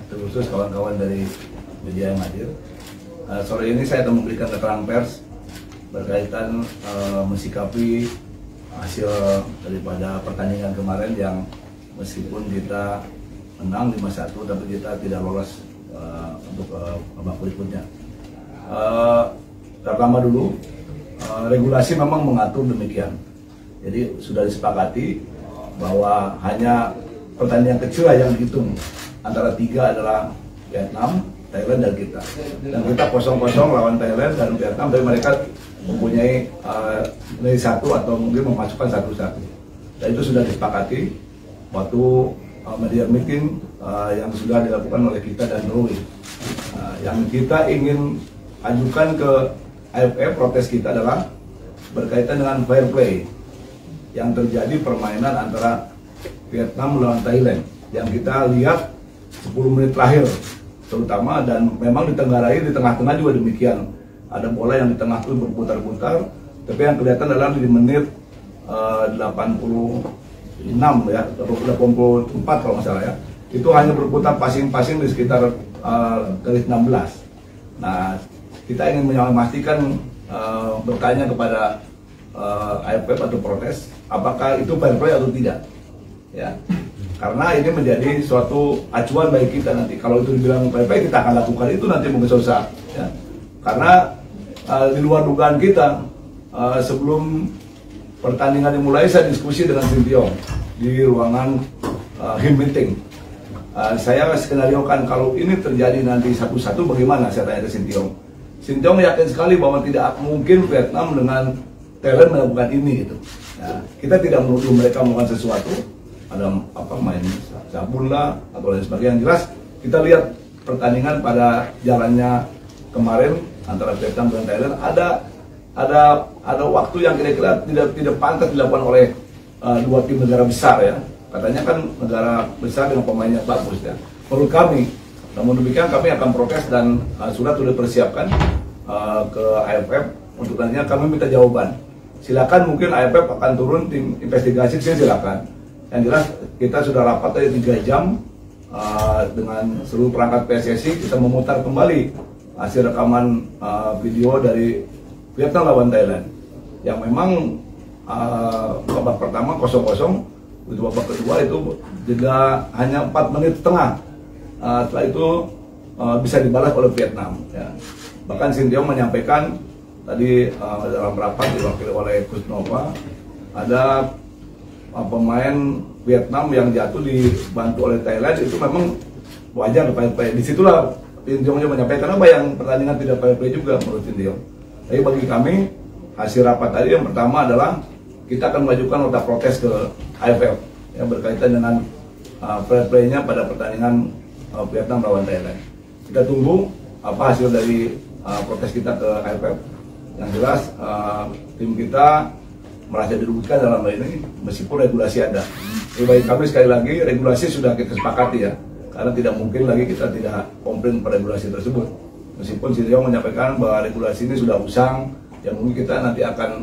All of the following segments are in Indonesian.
Terkhusus kawan-kawan dari media yang hadir. Sore ini saya akan memberikan keterangan pers berkaitan mensikapi hasil daripada pertandingan kemarin yang meskipun kita menang 5-1 tapi kita tidak lolos untuk babak berikutnya. Pertama dulu, regulasi memang mengatur demikian. Jadi sudah disepakati bahwa hanya pertandingan kecil yang dihitung. Antara 3 adalah Vietnam, Thailand, dan kita. Dan kita 0-0 lawan Thailand dan Vietnam, tapi mereka mempunyai nilai 1 atau mungkin memasukkan 1-1. Dan itu sudah disepakati waktu media meeting yang sudah dilakukan oleh kita dan Norway. Yang kita ingin ajukan ke AFF, protes kita adalah berkaitan dengan fair play yang terjadi permainan antara Vietnam melawan Thailand yang kita lihat 10 menit terakhir terutama, dan memang ditenggarai di tengah-tengah juga demikian. Ada bola yang di tengah itu berputar-putar, tapi yang kelihatan adalah di menit 86 ya, 84 kalau nggak salah ya. Itu hanya berputar pasing-pasing di sekitar garis 16. Nah, kita ingin memastikan bertanya kepada AFF atau protes, apakah itu fair play atau tidak? Ya. Karena ini menjadi suatu acuan bagi kita nanti. Kalau itu dibilang baik-baik, kita akan lakukan itu nanti mungkin susah. Ya. Karena di luar dugaan kita, sebelum pertandingan dimulai, saya diskusi dengan Sintiong di ruangan HIM meeting. Saya skenariokan kalau ini terjadi nanti 1-1 bagaimana, saya tanya ke Sintiong. Sintiong yakin sekali bahwa tidak mungkin Vietnam dengan Thailand melakukan ini gitu. Nah, kita tidak menuduh mereka melakukan sesuatu. Ada main sabun lah atau lain sebagainya. Yang jelas kita lihat pertandingan pada jalannya kemarin antara Vietnam dan Thailand, ada waktu yang kira-kira tidak pantas dilakukan oleh dua tim negara besar ya. Katanya kan negara besar dengan pemainnya bagus ya. Menurut kami, namun demikian kami akan protes dan surat sudah dipersiapkan ke AFF untuk nantinya kami minta jawaban. Silakan, mungkin AFF akan turun tim investigasi, silakan. Yang jelas kita sudah rapat tadi 3 jam dengan seluruh perangkat PSSI. Kita memutar kembali hasil rekaman video dari Vietnam lawan Thailand yang memang babak pertama 0-0, itu babak kedua itu jeda hanya 4 menit setengah. Setelah itu bisa dibalas oleh Vietnam ya. Bahkan Sintiong menyampaikan tadi dalam rapat diwakili oleh Coach Nova, ada pemain Vietnam yang jatuh dibantu oleh Thailand, itu memang wajar fair play. Disitulah Sintiong menyampaikan apa yang pertandingan tidak fair play juga menurut Sintiong. Tapi bagi kami hasil rapat tadi yang pertama adalah kita akan mengajukan nota protes ke AFF yang berkaitan dengan fair play-nya pada pertandingan Vietnam lawan Thailand. Kita tunggu apa hasil dari protes kita ke AFF. Yang jelas tim kita merasa dirugikan dalam hal ini meskipun regulasi ada. Jadi bagi kami sekali lagi regulasi sudah kita sepakati ya, karena tidak mungkin lagi kita tidak komplain pada regulasi tersebut. Meskipun Sintiong menyampaikan bahwa regulasi ini sudah usang, yang mungkin kita nanti akan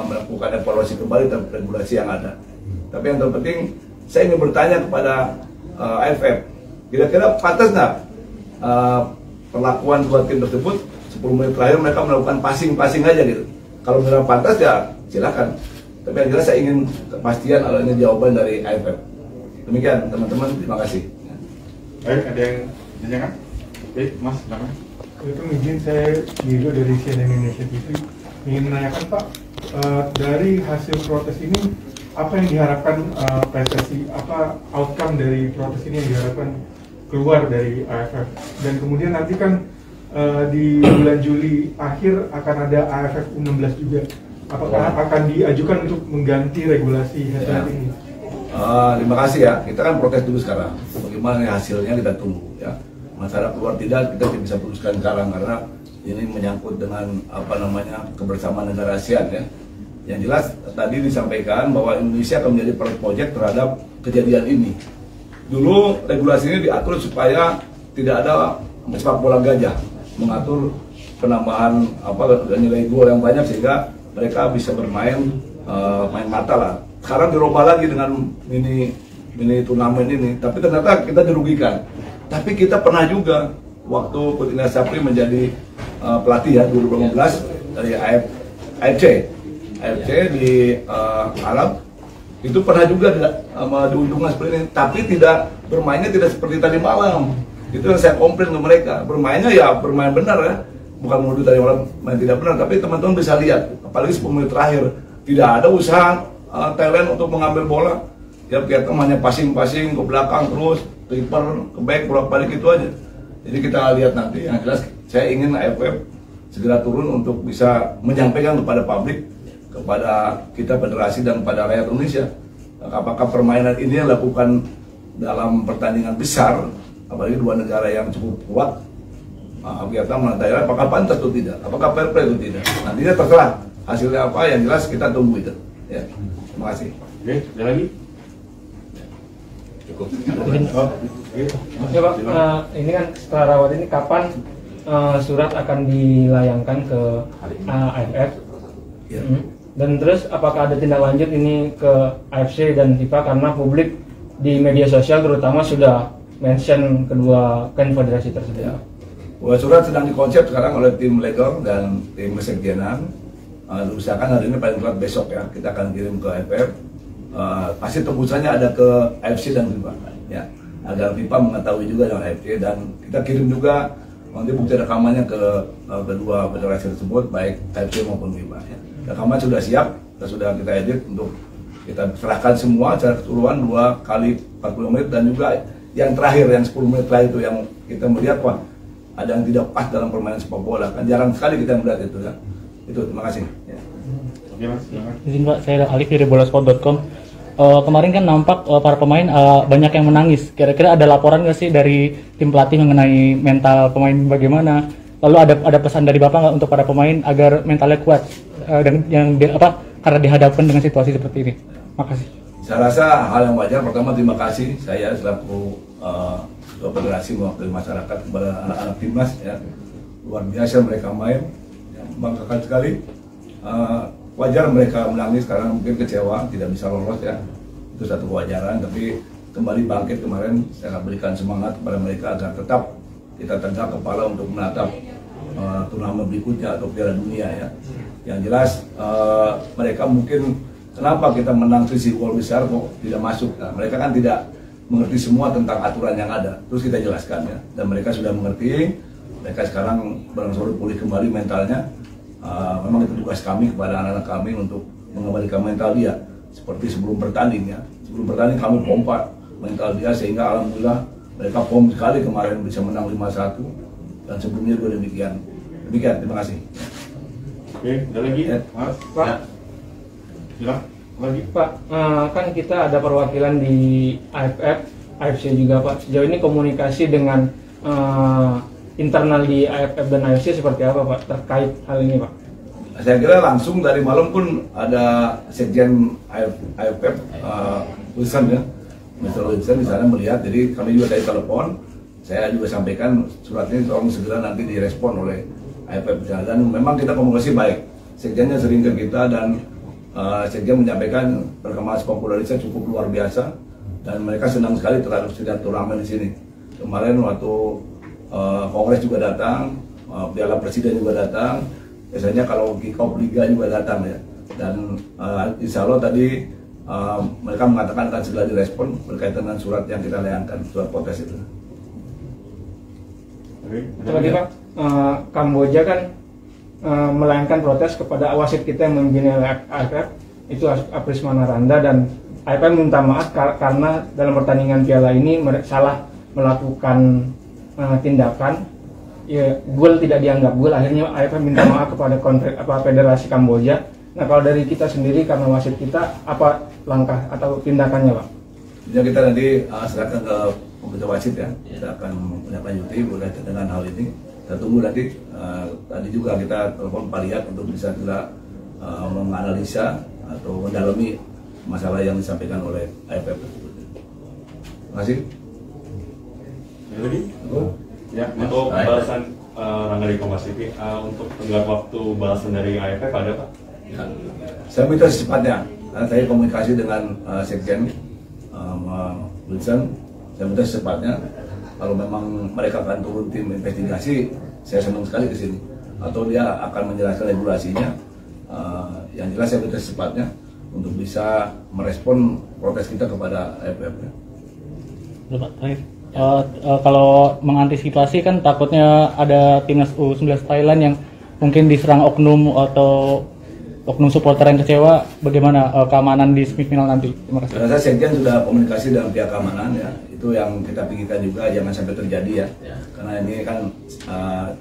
melakukan evaluasi kembali terhadap regulasi yang ada. Tapi yang terpenting saya ingin bertanya kepada AFF, kira-kira pantas nggak perlakuan dua tim tersebut 10 menit terakhir mereka melakukan passing aja gitu. Kalau benar pantas ya silakan. Tapi yang jelas saya ingin kepastian adanya jawaban dari AFF. Demikian teman-teman, terima kasih. Baik, ada yang ditanyakan? Baik, Mas, silakan. Itu izin saya Diego dari CNN Indonesia TV ingin menanyakan Pak, dari hasil protes ini apa yang diharapkan PSSI, apa outcome dari protes ini yang diharapkan keluar dari AFF, dan kemudian nanti kan di bulan Juli akhir akan ada AFF U16 juga, apakah akan diajukan untuk mengganti regulasi head-to-head ini? Terima kasih ya, kita kan protes dulu sekarang. Cuma hasilnya kita tunggu ya. Masalah keluar tidak kita tidak bisa putuskan sekarang karena ini menyangkut dengan kebersamaan negara ASEAN ya. Yang jelas tadi disampaikan bahwa Indonesia akan menjadi project terhadap kejadian ini. Dulu regulasi ini diatur supaya tidak ada sepak bola gajah, mengatur penambahan nilai gol yang banyak sehingga mereka bisa bermain main mata lah. Sekarang dirubah lagi dengan mini turnamen ini, tapi ternyata kita dirugikan. Tapi kita pernah juga waktu Coach Indra Sapri menjadi pelatih ya 2015 dari AFC di Arab, itu pernah juga diuntungkan seperti ini, tapi bermainnya tidak seperti tadi malam. Itu yang saya komplain ke mereka. Bermainnya ya bermain benar ya, bukan menuduh tadi malam main tidak benar, tapi teman-teman bisa lihat, apalagi 10 menit terakhir tidak ada usaha Thailand untuk mengambil bola. Ya kita hanya passing ke belakang terus, triper ke back, bolak-balik itu aja. Jadi kita lihat nanti. Yang jelas saya ingin AFF segera turun untuk bisa menyampaikan kepada publik, kepada kita federasi dan kepada rakyat Indonesia, apakah permainan ini yang dilakukan dalam pertandingan besar, apalagi dua negara yang cukup kuat, Vietnam dan Thailand, apakah pantas atau tidak, apakah fair play atau tidak. Nantinya terserah hasilnya apa, yang jelas kita tunggu itu. Ya, terima kasih. Oke, ada lagi? Cukup. Ya Pak, ini kan setelah rawat ini kapan surat akan dilayangkan ke AFF? Ya. Dan terus apakah ada tindak lanjut ini ke AFC dan FIFA karena publik di media sosial terutama sudah mention kedua konfederasi tersebut? Ya. Surat sedang dikonsep sekarang oleh tim legal dan tim kesekjenan. Diusahakan hari ini paling telat besok ya kita akan kirim ke AFF. Pasti tembusannya ada ke AFC dan FIFA ya, agar FIFA mengetahui juga dengan AFC, dan kita kirim juga nanti bukti rekamannya ke kedua federasi tersebut baik AFC maupun FIFA ya. Rekaman sudah siap, sudah kita edit untuk kita serahkan semua secara keseluruhan 2 kali 40 menit, dan juga yang terakhir yang 10 menit terakhir itu yang kita melihat wah ada yang tidak pas dalam permainan sepak bola, kan jarang sekali kita melihat itu ya. Itu, terima kasih ya. Oke Mas, silakan. Izin Pak, saya Alif dari bolasport.com. Kemarin kan nampak para pemain banyak yang menangis. Kira-kira ada laporan nggak sih dari tim pelatih mengenai mental pemain bagaimana? Lalu ada pesan dari Bapak nggak untuk para pemain agar mentalnya kuat dan karena dihadapkan dengan situasi seperti ini? Makasih. Saya rasa hal yang wajar. Pertama, terima kasih saya selaku ketua federasi mewakili masyarakat kepada anak-anak timnas ya. Luar biasa mereka main, ya, membanggakan sekali. Wajar mereka menangis karena mungkin kecewa tidak bisa lolos ya, itu satu kewajaran. Tapi kembali bangkit kemarin, saya berikan semangat kepada mereka agar tetap kita tegak kepala untuk menatap turnamen berikutnya atau Piala Dunia ya. Yang jelas mereka mungkin kenapa kita menang selisih gol besar kok tidak masuk. Nah, mereka kan tidak mengerti semua tentang aturan yang ada. Terus kita jelaskan ya, dan mereka sudah mengerti. Mereka sekarang berangsur pulih kembali mentalnya. Memang itu tugas kami kepada anak-anak kami untuk mengembalikan mental dia seperti sebelum bertanding ya. Sebelum bertanding kami pompa mental dia sehingga alhamdulillah mereka form sekali kemarin bisa menang 5-1, dan sebelumnya juga demikian. Demikian, terima kasih. Oke, ada lagi? Ya. Mas? Pak. Ya. Silakan. Lagi? Pak, kan kita ada perwakilan di AFF, AFC juga Pak. Sejauh ini komunikasi dengan internal di AFF dan AFC seperti apa Pak terkait hal ini Pak? Saya kira langsung dari malam pun ada sekjen AFF Wilson ya, Mr. Wilson di sana melihat. Jadi kami juga tadi telepon, saya juga sampaikan surat ini tolong segera nanti direspon oleh AFF dan memang kita komunikasi baik. Sekjennya sering ke kita dan sekjen menyampaikan perkembangan sepak bola Indonesia cukup luar biasa dan mereka senang sekali terhadap sidang turnamen di sini. Kemarin waktu Kongres juga datang, Piala Presiden juga datang. Biasanya kalau kick-off Liga juga datang ya. Dan insya Allah tadi mereka mengatakan akan segera direspon berkaitan dengan surat yang kita layangkan, surat protes itu. Satu lagi Pak, Kamboja kan melayangkan protes kepada wasit kita yang membina AFF, itu Apris Manaranda, dan AFF minta maaf karena dalam pertandingan piala ini salah melakukan tindakan, ya gol tidak dianggap gol. Akhirnya AFF minta maaf kepada Federasi Kamboja. Nah kalau dari kita sendiri karena wasit kita, apa langkah atau tindakannya Pak? Jadi kita nanti serahkan ke komite wasit ya. Kita akan menindaklanjuti berkaitan dengan hal ini. Kita tunggu nanti. Tadi juga kita telepon Pak Riyad untuk bisa kita menganalisa atau mendalami masalah yang disampaikan oleh AFF. Terima kasih. Ada lagi? Ya, untuk balasan Rangga dari Kompas TV, untuk tenggat waktu balasan dari AFF ada Pak? Ya. Saya minta secepatnya, karena saya komunikasi dengan Sekjen Wilson. Saya minta secepatnya, kalau memang mereka akan turun tim investigasi, saya senang sekali ke sini. Atau dia akan menjelaskan regulasinya. Yang jelas saya minta secepatnya untuk bisa merespon protes kita kepada AFF. Pak, terakhir. Kalau mengantisipasi kan takutnya ada timnas U19 Thailand yang mungkin diserang oknum atau oknum supporter yang kecewa, bagaimana keamanan di semifinal nanti? Terima kasih. Saya rasa Sekjen sudah komunikasi dengan pihak keamanan ya, itu yang kita pikirkan juga jangan sampai terjadi ya. Karena ini kan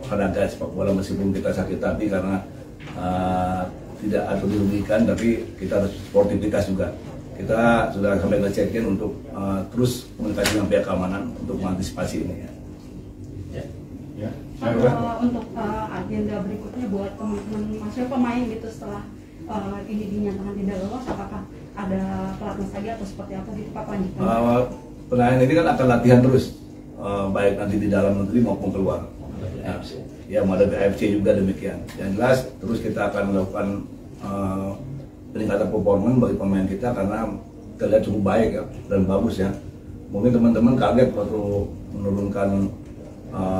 olahraga sepak bola, meskipun kita sakit hati karena tidak atau dirugikan, tapi kita harus sportivitas juga. Kita sudah sampai ke Sekjen untuk terus komunikasi dengan pihak keamanan untuk mengantisipasi ini ya. Untuk agenda berikutnya buat teman-teman, maksudnya pemain gitu setelah ini dinyatakan tidak lolos, apakah ada pelatnas lagi atau seperti apa gitu Pak lanjutan? Pemain ini kan akan latihan terus, baik nanti di dalam negeri maupun keluar. Ya, ada AFC juga demikian. Yang jelas terus kita akan melakukan peningkatan performa bagi pemain kita karena kita lihat cukup baik ya, dan bagus ya. Mungkin teman-teman kaget waktu menurunkan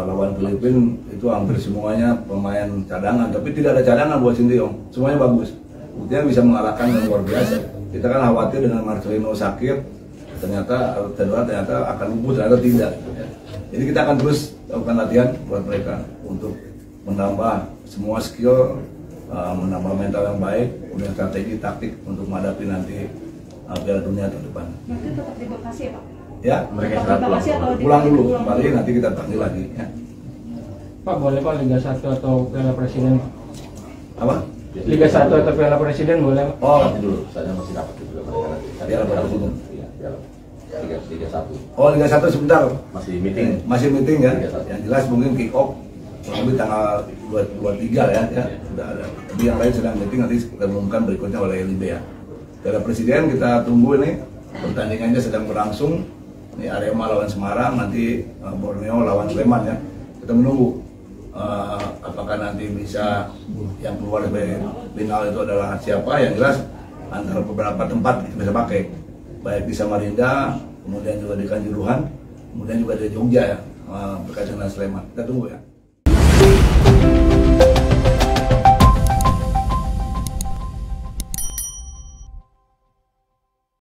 lawan Filipina itu hampir semuanya pemain cadangan, tapi tidak ada cadangan buat Sinteyong, semuanya bagus. Buktinya bisa mengalahkan yang luar biasa. Kita kan khawatir dengan Marcelino sakit, ternyata akan luput, ternyata tidak. Jadi kita akan terus lakukan latihan buat mereka untuk menambah semua skill, menambah mental yang baik, kemudian strategi taktik untuk menghadapi nanti Piala Dunia tahun depan. Nanti tetap di Bekasi ya Pak? Ya, Mereka pulang dulu, kembali nanti kita panggil lagi. Ya. Pak, boleh Pak Liga 1 atau Piala Presiden? Apa? Liga 1 atau Piala Presiden boleh Pak? Oh, Nanti dulu, saya masih dapat juga mereka nanti. Piala Presiden. Iya, Liga 1. Oh, Liga 1 sebentar. Masih meeting. Masih meeting ya. Liga 1. Yang jelas mungkin kick off kurang lebih tanggal 23 ya, sudah ada. Tapi yang lain sedang meeting, nanti kita umumkan berikutnya oleh LIB ya. Piala Presiden kita tunggu ini, pertandingannya sedang berlangsung. Ini Arema lawan Semarang, nanti Borneo lawan Sleman ya. Kita menunggu apakah nanti bisa yang keluar dari final itu adalah siapa. Yang jelas antara beberapa tempat kita bisa pakai, baik di Samarinda, kemudian juga di Kanjuruhan, kemudian juga di Jogja ya, berkaitan dengan Sleman. Kita tunggu ya.